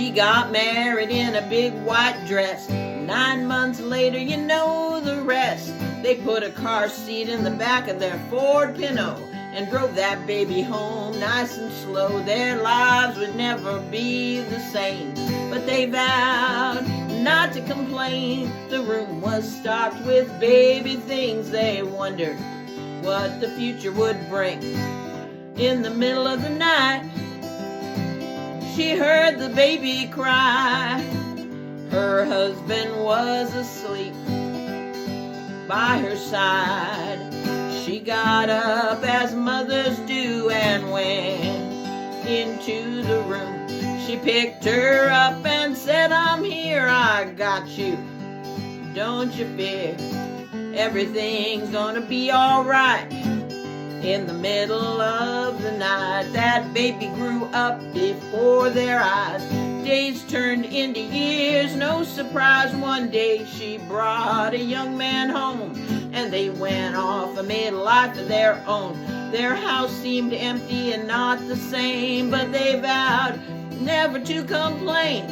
She got married in a big white dress. 9 months later, you know the rest. They put a car seat in the back of their Ford Pinto and drove that baby home nice and slow. Their lives would never be the same, but they vowed not to complain. The room was stocked with baby things. They wondered what the future would bring. In the middle of the night, she heard the baby cry. Her husband was asleep by her side. She got up as mothers do and went into the room. She picked her up and said, "I'm here, I got you. Don't you fear, everything's gonna be alright." In the middle of the night, that baby grew up before their eyes. Days turned into years, no surprise. One day she brought a young man home, and they went off and made a life of their own. Their house seemed empty and not the same, but they vowed never to complain.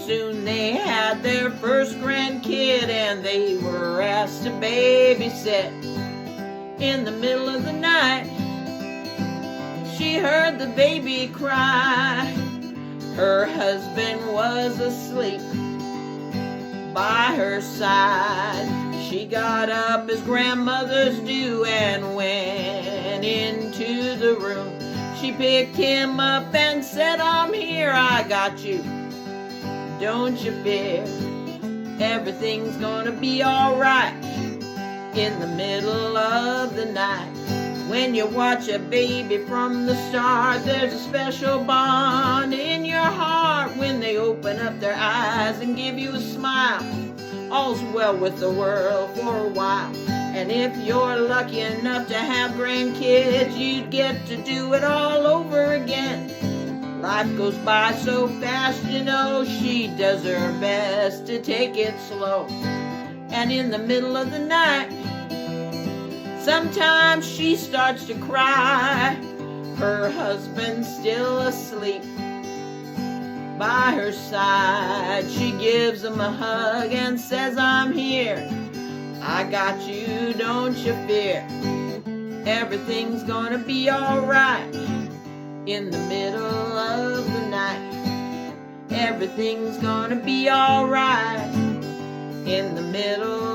Soon they had their first grandkid, and they were asked to babysit. In the middle of the night, she heard the baby cry. Her husband was asleep by her side. She got up as grandmothers do and went into the room. She picked him up and said, "I'm here, I got you. Don't you fear, everything's gonna be alright." In the middle of the night, when you watch a baby from the start, there's a special bond in your heart when they open up their eyes and give you a smile. All's well with the world for a while. And if you're lucky enough to have grandkids, you'd get to do it all over again. Life goes by so fast, you know. She does her best to take it slow. And in the middle of the night, sometimes she starts to cry. Her husband's still asleep by her side. She gives him a hug and says, "I'm here, I got you, don't you fear, everything's gonna be alright." In the middle of the night, everything's gonna be alright. In the middle